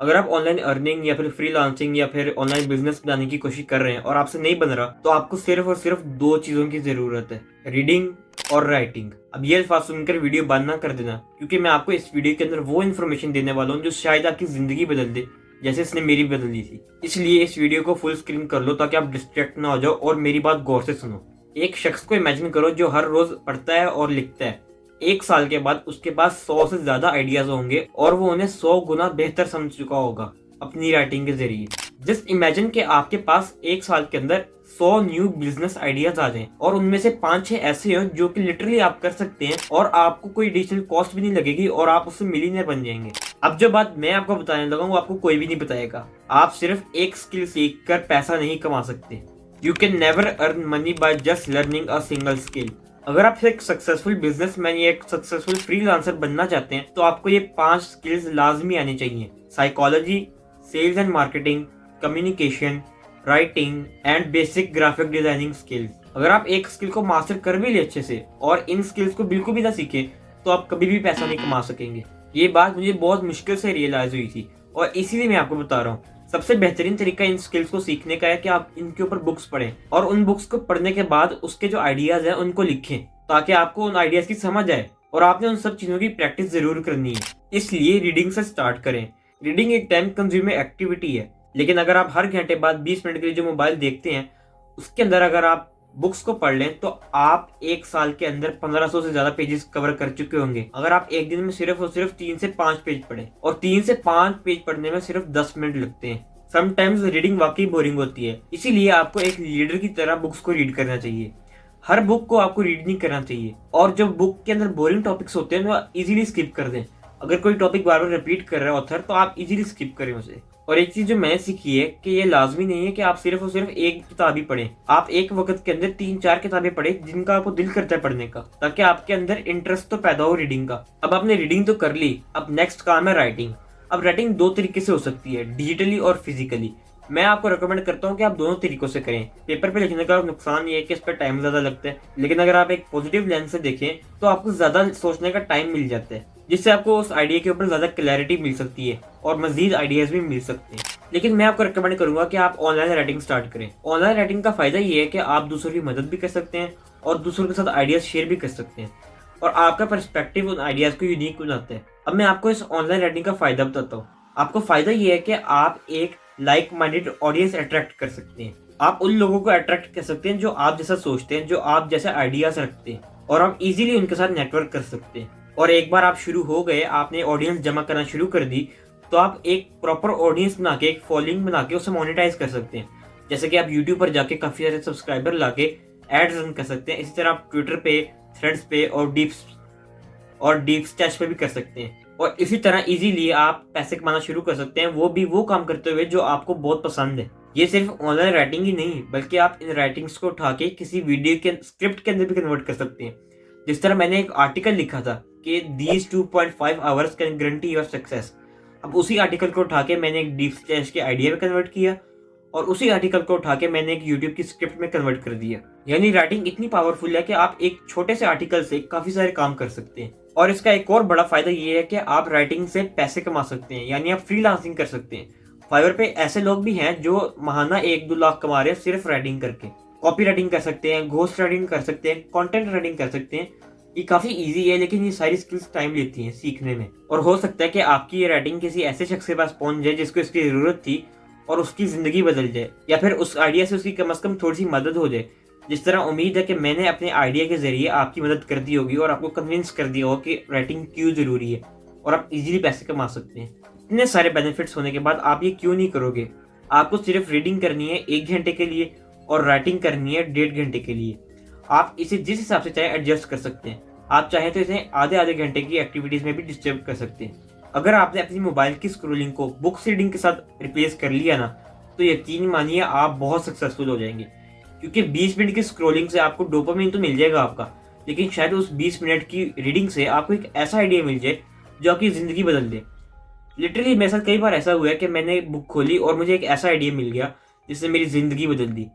अगर आप online earning या फिर फ्रीलांसिंग या फिर ऑनलाइन बिजनेस बनाने की कोशिश कर रहे हैं और आपसे नहीं बन रहा, तो आपको सिर्फ और सिर्फ दो चीजों की जरूरत है, रीडिंग और राइटिंग। अब ये अल्फाज सुनकर वीडियो बंद ना कर देना, क्योंकि मैं आपको इस वीडियो के अंदर वो इन्फॉर्मेशन देने वाला हूँ जो शायद आपकी जिंदगी बदल दे, जैसे इसने मेरी बदल दी थी। इसलिए इस वीडियो को फुल स्क्रीन कर लो ताकि आप डिस्ट्रैक्ट ना हो जाओ और मेरी बात गौर से सुनो। एक शख्स को इमेजिन करो जो हर रोज पढ़ता है और लिखता है। 1 साल के बाद उसके पास 100 से ज्यादा आइडियाज होंगे और वो उन्हें 100 गुना बेहतर समझ चुका होगा अपनी राइटिंग के जरिए। जस्ट इमेजिन कि आपके पास 1 साल के अंदर 100 न्यू बिजनेस आइडियाज आ जाएं और उनमें से 5-6 ऐसे हो जो कि लिटरली आप कर सकते हैं और आपको कोई एडिशनल कॉस्ट भी नहीं लगेगी और आप उससे मिलीनियर बन जाएंगे। अब जो बात मैं आपको बताने लगा हूँ वो आपको कोई भी नहीं बताएगा। आप सिर्फ एक स्किल सीख कर पैसा नहीं कमा सकते। You can never earn money by just learning a single skill. अगर आप एक सक्सेसफुल बिजनेसमैन या एक सक्सेसफुल फ्रीलांसर बनना चाहते हैं तो आपको ये 5 स्किल्स लाजमी आनी चाहिए। Psychology, sales and marketing, communication, writing and basic graphic designing skills. अगर आप एक स्किल को मास्टर कर भी ले अच्छे से और इन स्किल्स को बिल्कुल भी ना सीखे तो आप कभी भी पैसा नहीं कमा सकेंगे। ये बात मुझे बहुत मुश्किल से रियलाइज हुई थी और इसीलिए मैं आपको बता रहा हूँ। सबसे बेहतरीन तरीका इन स्किल्स को सीखने का है कि आप इनके ऊपर बुक्स पढ़ें और उन बुक्स को पढ़ने के बाद उसके जो आइडियाज हैं उनको लिखें, ताकि आपको उन आइडियाज की समझ आए और आपने उन सब चीजों की प्रैक्टिस जरूर करनी है। इसलिए रीडिंग से स्टार्ट करें। रीडिंग एक टाइम कंज्यूमिंग एक्टिविटी है, लेकिन अगर आप हर घंटे बाद 20 मिनट के लिए जो मोबाइल देखते हैं उसके अंदर अगर आप बुक्स को पढ़ लें तो आप 1 साल के अंदर 1500 से ज्यादा पेजेस कवर कर चुके होंगे। अगर आप एक दिन में सिर्फ और सिर्फ 3 से 5 पेज पढ़ें, और 3 से 5 पेज पढ़ने में सिर्फ 10 मिनट लगते हैं। समटाइम्स रीडिंग वाकई बोरिंग होती है, इसीलिए आपको एक लीडर की तरह बुक्स को रीड करना चाहिए। हर बुक को आपको रीड नहीं करना चाहिए और जो बुक के अंदर बोरिंग टॉपिक्स होते हैं वो इजीली स्किप कर दें। अगर कोई टॉपिक बार बार रिपीट कर रहा है ऑथर तो आप इजीली स्किप करें उसे। और एक चीज जो मैंने सीखी है कि ये लाजमी नहीं है कि आप सिर्फ और सिर्फ एक किताब ही पढ़ें। आप एक वक्त के अंदर 3-4 किताबें पढ़ें जिनका आपको दिल करता है पढ़ने का, ताकि आपके अंदर इंटरेस्ट तो पैदा हो रीडिंग का। अब आपने रीडिंग तो कर ली, अब नेक्स्ट काम है राइटिंग। अब राइटिंग 2 तरीके से हो सकती है, डिजिटली और फिजिकली। मैं आपको रिकमेंड करता हूँ कि आप दोनों तरीकों से करें। पेपर पे लिखने का नुकसान ये है कि इस पर टाइम ज्यादा लगता है, लेकिन अगर आप एक पॉजिटिव लेंस से देखें तो आपको ज्यादा सोचने का टाइम मिल जाता है, जिससे आपको उस आइडिया के ऊपर ज्यादा क्लैरिटी मिल सकती है और मजीद आइडियाज भी मिल सकते हैं। लेकिन मैं आपको रिकमेंड करूंगा कि आप ऑनलाइन राइटिंग स्टार्ट करें। ऑनलाइन राइटिंग का फायदा ये है कि आप दूसरों की मदद भी कर सकते हैं और दूसरों के साथ आइडियाज शेयर भी कर सकते हैं और आपका पर्सपेक्टिव उन आइडियाज को यूनिक बनाता है। अब मैं आपको इस ऑनलाइन राइटिंग का फायदा बताता हूँ। आपको फायदा ये है कि आप एक लाइक माइंडेड ऑडियंस अट्रैक्ट कर सकते हैं। आप उन लोगों को अट्रैक्ट कर सकते हैं जो आप जैसा सोचते हैं, जो आप जैसे आइडियाज रखते हैं, और आप इजीली उनके साथ नेटवर्क कर सकते हैं। और एक बार आप शुरू हो गए, आपने ऑडियंस जमा करना शुरू कर दी, तो आप एक प्रॉपर ऑडियंस बना के, एक फॉलोइंग बना के उसे मोनेटाइज कर सकते हैं। जैसे कि आप यूट्यूब पर जाके काफी सारे सब्सक्राइबर लाके एड्स रन कर सकते हैं। इसी तरह आप ट्विटर पे, थ्रेड्स पे और डीप स्टैश पे भी कर सकते हैं। और इसी तरह इजीली आप पैसे कमाना शुरू कर सकते हैं, वो भी वो काम करते हुए जो आपको बहुत पसंद है। ये सिर्फ ऑनलाइन राइटिंग ही नहीं, बल्कि आप इन राइटिंग्स को उठा के किसी वीडियो के स्क्रिप्ट के अंदर भी कन्वर्ट कर सकते हैं। जिस तरह मैंने एक आर्टिकल लिखा था कि these 2.5 hours can guarantee your success. अब उसी आर्टिकल को उठा के मैंने एक डीप स्टैश के आइडिया में कन्वर्ट किया और उसी आर्टिकल को उठा के मैंने एक यूट्यूब की स्क्रिप्ट में कन्वर्ट कर दिया। यानी राइटिंग इतनी पावरफुल है कि आप एक छोटे से आर्टिकल से काफी सारे काम कर सकते हैं। और इसका एक और बड़ा फायदा ये है कि आप राइटिंग से पैसे कमा सकते हैं, यानी आप फ्रीलांसिंग कर सकते हैं। फाइवर पे ऐसे लोग भी हैं जो महाना 1-2 लाख कमा रहे हैं सिर्फ राइटिंग करके। कॉपी राइटिंग कर सकते हैं, घोस्ट राइटिंग कर सकते हैं, कंटेंट राइटिंग कर सकते हैं। ये काफी इजी है, लेकिन ये सारी स्किल्स टाइम लेती हैं सीखने में। और हो सकता है कि आपकी ये राइटिंग किसी ऐसे शख्स के पास पहुंच जाए जिसको इसकी जरूरत थी और उसकी जिंदगी बदल जाए, या फिर उस आइडिया से उसकी कम से कम थोड़ी सी मदद हो जाए। जिस तरह उम्मीद है कि मैंने अपने आइडिया के जरिए आपकी मदद कर दी होगी और आपको कन्विंस कर दिया होगा कि राइटिंग क्यों जरूरी है और आप इजीली पैसे कमा सकते हैं। इतने सारे बेनिफिट्स होने के बाद आप ये क्यों नहीं करोगे? आपको सिर्फ रीडिंग करनी है 1 घंटे के लिए और राइटिंग करनी है 1.5 घंटे के लिए। आप इसे जिस हिसाब से चाहे एडजस्ट कर सकते हैं। आप चाहें तो इसे आधे घंटे की एक्टिविटीज में भी डिस्टर्ब कर सकते हैं। अगर आपने अपनी मोबाइल की स्क्रोलिंग को बुक्स रीडिंग के साथ रिप्लेस कर लिया ना, तो यकीन मानिए आप बहुत सक्सेसफुल हो जाएंगे। क्योंकि 20 मिनट की स्क्रोलिंग से आपको डोपामिन तो मिल जाएगा आपका, लेकिन शायद उस 20 मिनट की रीडिंग से आपको एक ऐसा आइडिया मिल जाए जो आपकी जिंदगी बदल दे। लिटरली मेरे साथ कई बार ऐसा हुआ है कि मैंने बुक खोली और मुझे एक ऐसा आइडिया मिल गया जिससे मेरी जिंदगी बदल दी।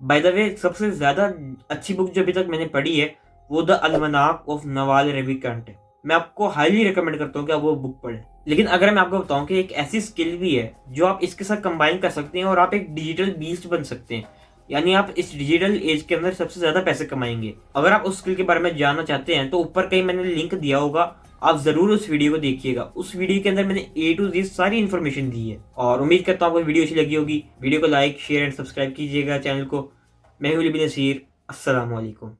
बाय द वे, सबसे ज्यादा अच्छी बुक जो अभी तक मैंने पढ़ी है वो द अलमनाक ऑफ नवाल रविकांत है। मैं आपको हाईली रिकमेंड करता हूँ कि आप वो बुक पढ़ें। लेकिन अगर मैं आपको बताऊं कि एक ऐसी स्किल भी है जो आप इसके साथ कंबाइन कर सकते हैं और आप एक डिजिटल बीस्ट बन सकते हैं, यानी आप इस डिजिटल एज के अंदर सबसे ज्यादा पैसे कमाएंगे। अगर आप उस स्किल के बारे में जानना चाहते हैं तो ऊपर कहीं मैंने लिंक दिया होगा, आप जरूर उस वीडियो को देखिएगा। उस वीडियो के अंदर मैंने A to Z सारी इन्फॉर्मेशन दी है और उम्मीद करता हूँ आपको वीडियो अच्छी लगी होगी। वीडियो को लाइक शेयर एंड सब्सक्राइब कीजिएगा चैनल को। मैं हूं लिबी नसीर। अस्सलाम वालेकुम।